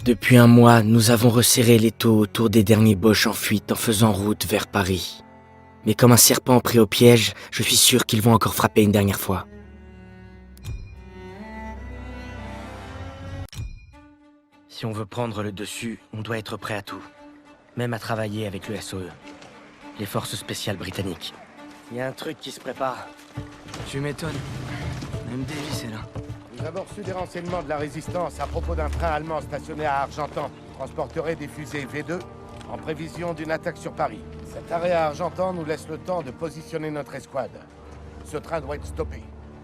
Depuis un mois, nous avons resserré l'étau autour des derniers Boches en fuite en faisant route vers Paris. Mais comme un serpent pris au piège, je suis sûr qu'ils vont encore frapper une dernière fois. Si on veut prendre le dessus, on doit être prêt à tout. Même à travailler avec le SOE. Les forces spéciales britanniques. Il y a un truc qui se prépare. Tu m'étonnes. Même Davis est là. Nous avons reçu des renseignements de la Résistance à propos d'un train allemand stationné à Argentan. Transporterait des fusées V2 en prévision d'une attaque sur Paris. Cet arrêt à Argentan nous laisse le temps de positionner notre escouade. Ce train doit être stoppé.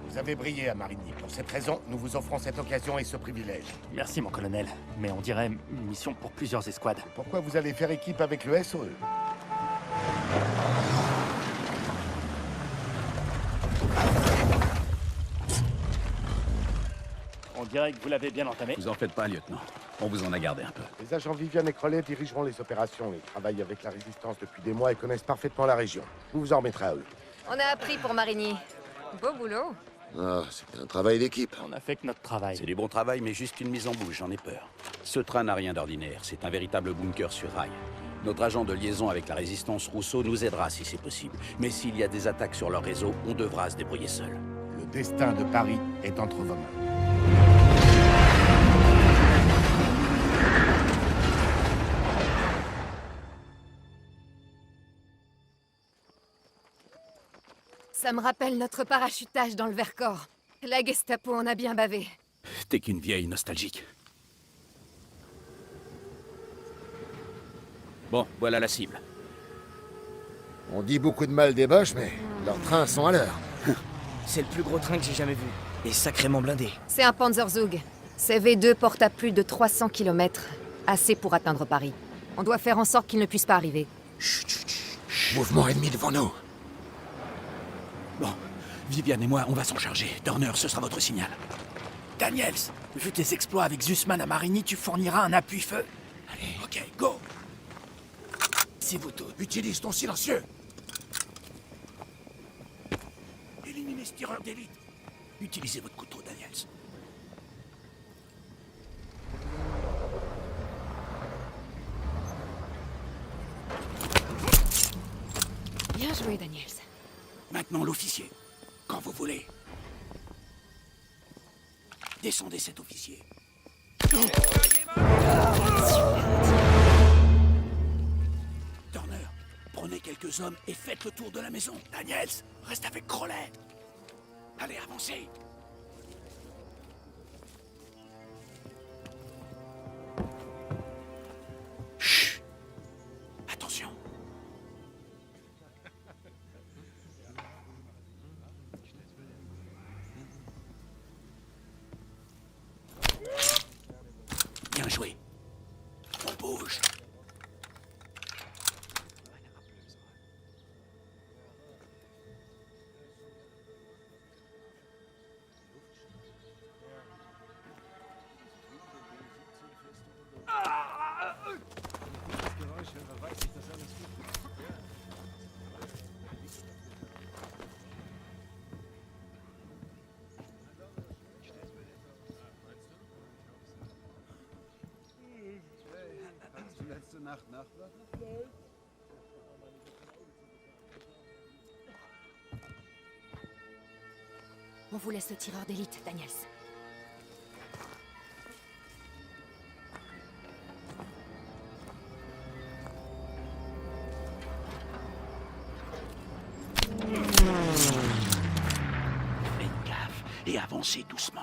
Vous avez brillé à Marigny. Pour cette raison, nous vous offrons cette occasion et ce privilège. Merci, mon colonel. Mais on dirait une mission pour plusieurs escouades. Pourquoi vous allez faire équipe avec le SOE? On dirait que vous l'avez bien entamé. Vous en faites pas, lieutenant. On vous en a gardé un peu. Les agents Vivian et Crowley dirigeront les opérations. Ils travaillent avec la Résistance depuis des mois et connaissent parfaitement la région. Vous vous en remettrez à eux. On a appris pour Marigny. Beau boulot. Ah, c'était un travail d'équipe. On a fait que notre travail. C'est du bon travail, mais juste une mise en bouche, j'en ai peur. Ce train n'a rien d'ordinaire, c'est un véritable bunker sur rail. Notre agent de liaison avec la Résistance Rousseau nous aidera si c'est possible. Mais s'il y a des attaques sur leur réseau, on devra se débrouiller seul. Le destin de Paris est entre vos mains. Ça me rappelle notre parachutage dans le Vercors. La Gestapo en a bien bavé. T'es qu'une vieille nostalgique. Bon, voilà la cible. On dit beaucoup de mal des Boches, mais leurs trains sont à l'heure. C'est le plus gros train que j'ai jamais vu. Et sacrément blindé. C'est un Panzerzug. Ces V2 portent à plus de 300 km. Assez pour atteindre Paris. On doit faire en sorte qu'ils ne puissent pas arriver. Chut, chut, chut. Mouvement ennemi devant nous. Bon, Viviane et moi, on va s'en charger. Turner, ce sera votre signal. Daniels, vu tes exploits avec Zussman à Marigny, tu fourniras un appui-feu. Allez, ok, go. C'est vous tous. Utilise ton silencieux. Éliminez ce tireur d'élite. Utilisez votre couteau, Daniels. Bien joué, Daniels. Maintenant, l'officier. Quand vous voulez. Descendez cet officier. Turner, prenez quelques hommes et faites le tour de la maison. Daniels, reste avec Crowley. Allez, avancez. Chut. Attention. Bien joué. On bouge. On vous laisse le tireur d'élite, Daniels. Faites gaffe et avancez doucement.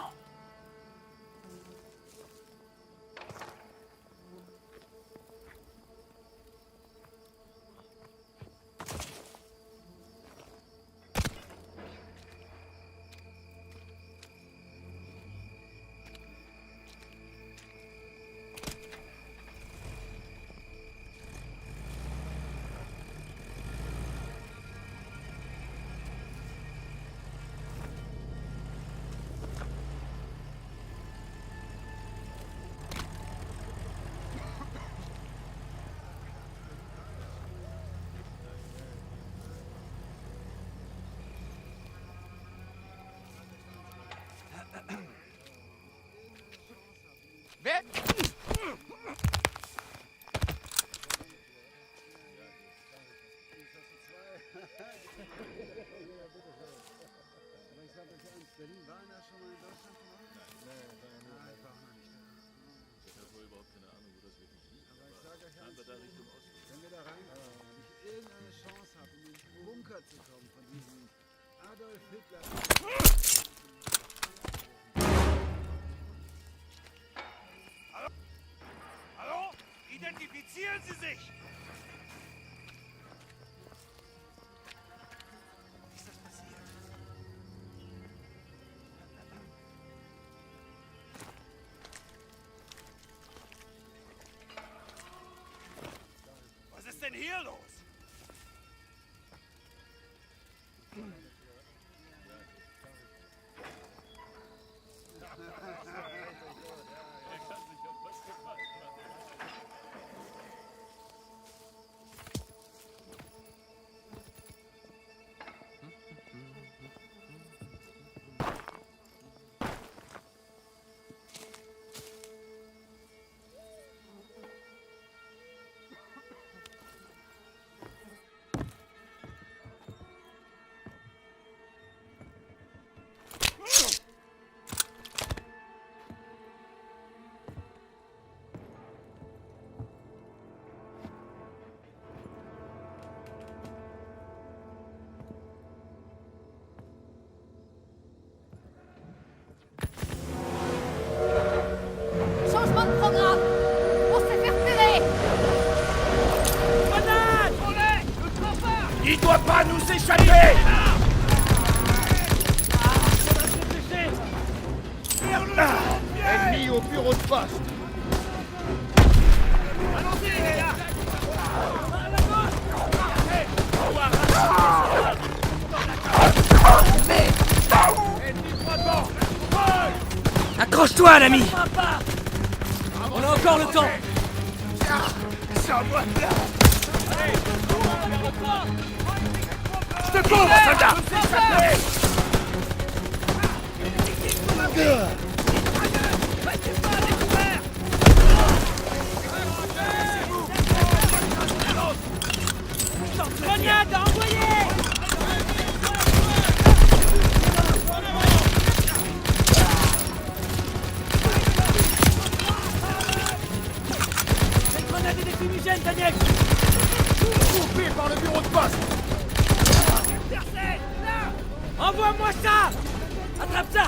Wenn wir da reinkommen und ich irgendeine Chance habe, in den Bunker zu kommen von diesem Adolf Hitler... Hallo? Identifizieren Sie sich! Ist das passiert? Was ist denn hier los? Changement de programme! On s'est fait repérer! Grenade! Il doit pas nous échapper! Ennemi au bureau de poste. Allons-y, les gars! Accroche-toi, l'ami! On a encore le temps! Je te couvre, soldat! Grenade à envoyer! Des grenades et des fumigènes, Daniel! Coupé par le bureau de poste! Envoie-moi ça! Attrape ça!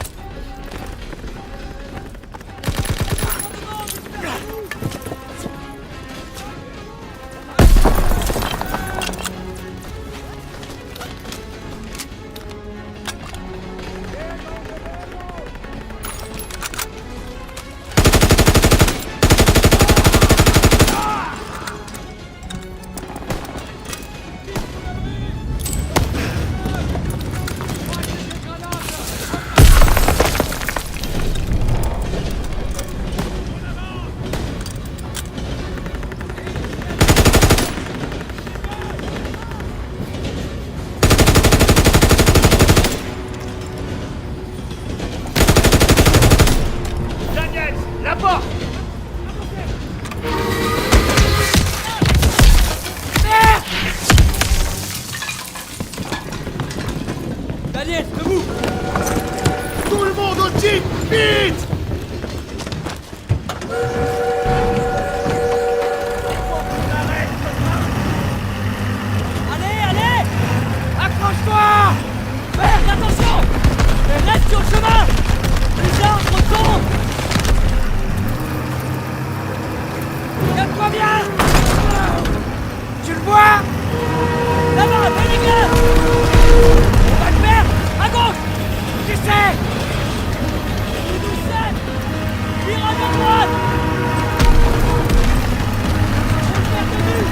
Daniel, la porte! Daniel, debout! Tout le monde au jeep! Vite! Allez, allez! Accroche-toi! Merde, attention! Et reste sur le chemin! Les arbres tombent! Garde-toi bien! Tu le vois? Là-bas, Benninger! On va le perdre! À gauche! Tu sais! Il nous sait! Tire à droite! On le perd de vue!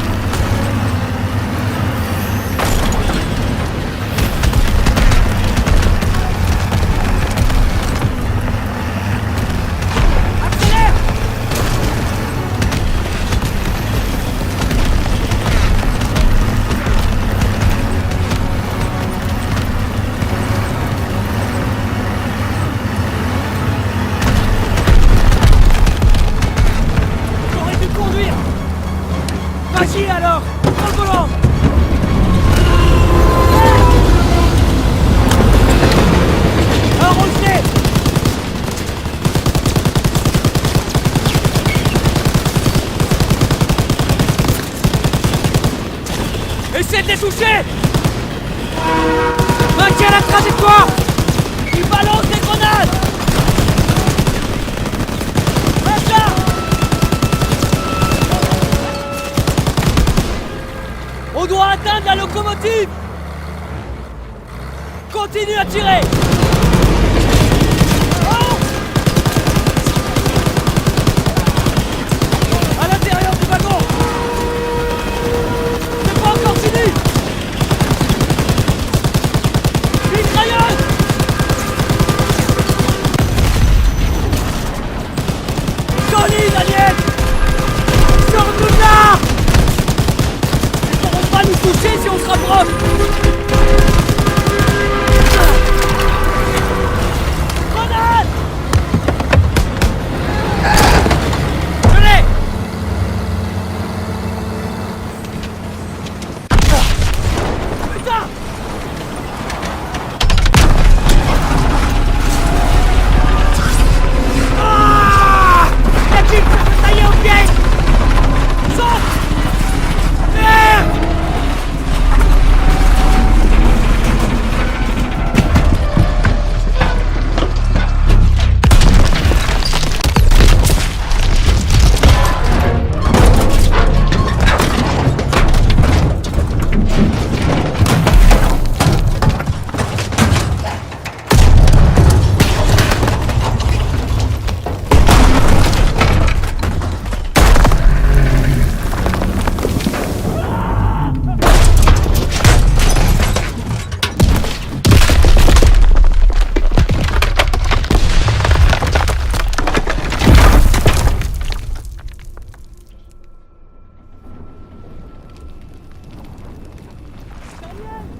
Accélère! J'aurais dû conduire! Vas-y alors! Prends le volant! Enroulez! touché! Maintiens la trajectoire! Il balance des grenades! Reste là! On doit atteindre la locomotive! Continue à tirer! Oh! À l'intérieur du wagon! C'est pas encore fini! Mitrailleuse! Solide, alien! Sors-nous de là! Ils pourront pas nous toucher si on se rapproche! Grenade! Je l'ai! Putain! Ah! La petite s'est taillée au piège! Saute! Merde!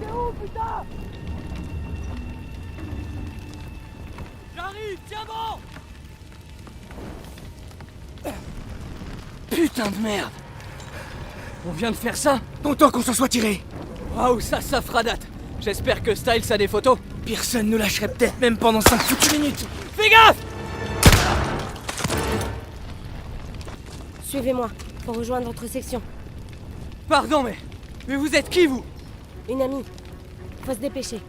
C'est où, putain? J'arrive, tiens bon! Putain de merde! On vient de faire ça? Content qu'on s'en soit tiré. Waouh, ça fera date! J'espère que Styles a des photos. Personne ne lâcherait peut-être même pendant 5 foutues minutes. Fais gaffe! Suivez-moi, pour rejoindre votre section. Pardon, mais vous êtes qui, vous? Une amie. Faut se dépêcher.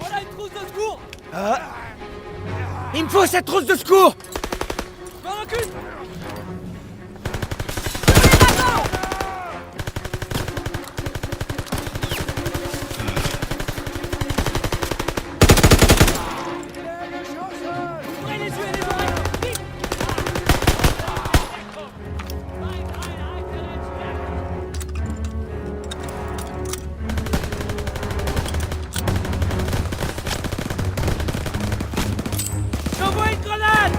Voilà une trousse de secours! Il me faut cette trousse de secours. Je m'en occupe! Ouvrez les yeux et les oreilles! Vite! J'envoie une grenade!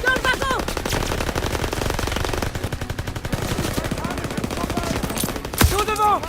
Dans le wagon! Tout devant!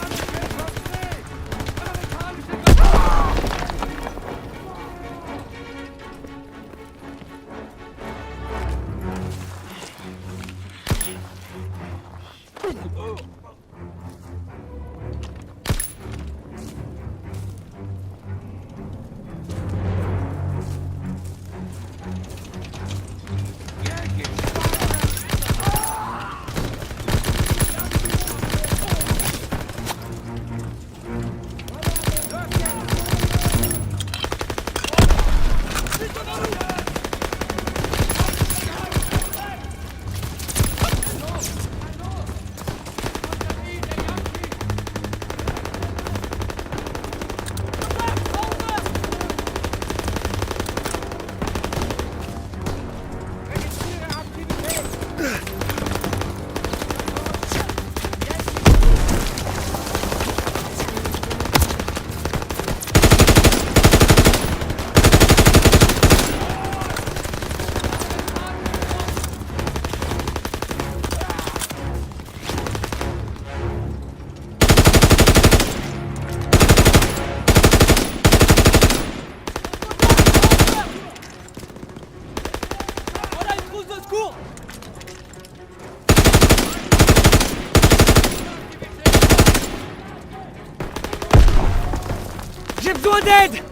J'ai besoin d'aide!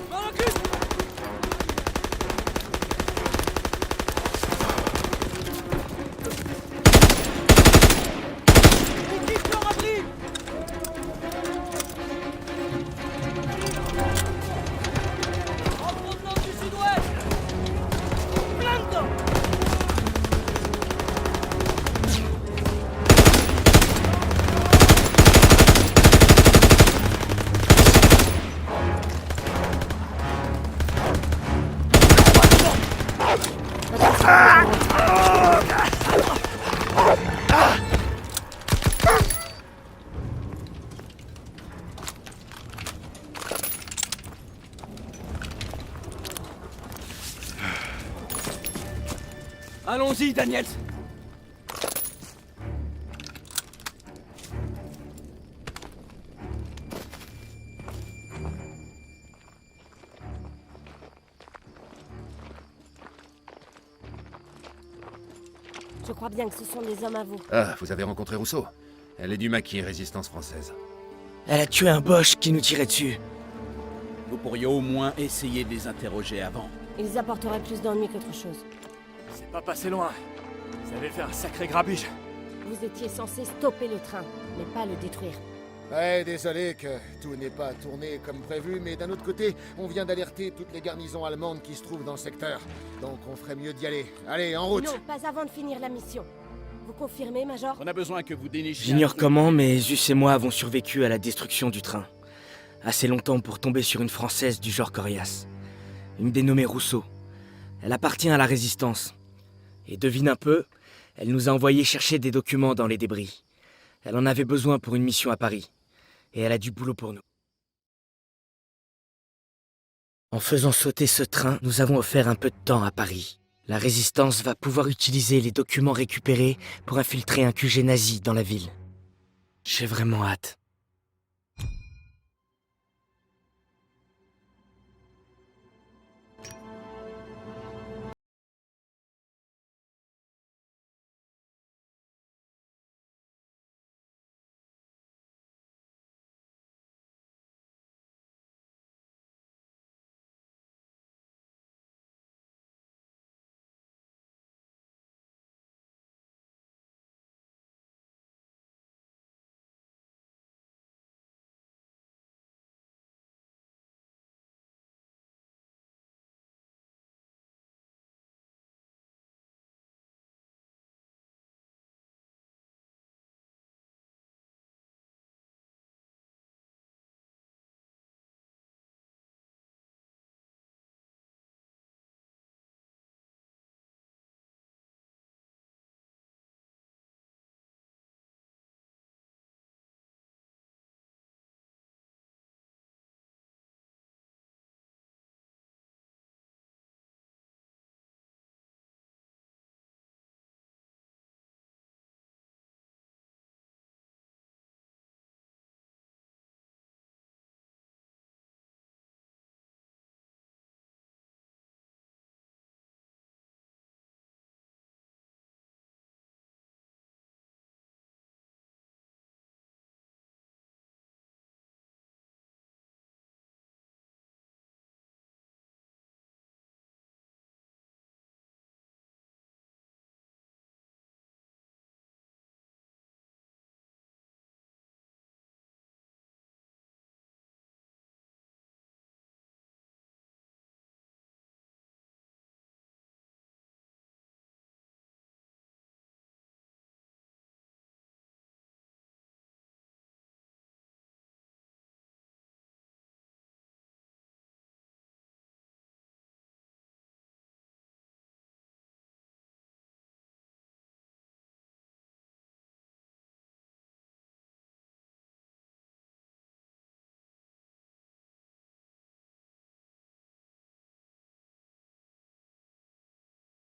M'en occupe! Équipe leur abri! En provenance du sud-ouest! Blanco! Allons-y, Daniels! Je crois bien que ce sont des hommes à vous. Ah, vous avez rencontré Rousseau? Elle est du maquis Résistance française. Elle a tué un Boche qui nous tirait dessus. Vous pourriez au moins essayer de les interroger avant. Ils apporteraient plus d'ennuis qu'autre chose. C'est pas passé loin. Vous avez fait un sacré grabuge. Vous étiez censé stopper le train, mais pas le détruire. Ouais, désolé que tout n'est pas tourné comme prévu, mais d'un autre côté, on vient d'alerter toutes les garnisons allemandes qui se trouvent dans le secteur. Donc on ferait mieux d'y aller. Allez, en route! Non, pas avant de finir la mission. Vous confirmez, Major? On a besoin que vous dénichiez... J'ignore comment, mais Zus et moi avons survécu à la destruction du train. Assez longtemps pour tomber sur une Française du genre Corias. Une dénommée Rousseau. Elle appartient à la Résistance. Et devine un peu, elle nous a envoyé chercher des documents dans les débris. Elle en avait besoin pour une mission à Paris. Et elle a du boulot pour nous. En faisant sauter ce train, nous avons offert un peu de temps à Paris. La Résistance va pouvoir utiliser les documents récupérés pour infiltrer un QG nazi dans la ville. J'ai vraiment hâte.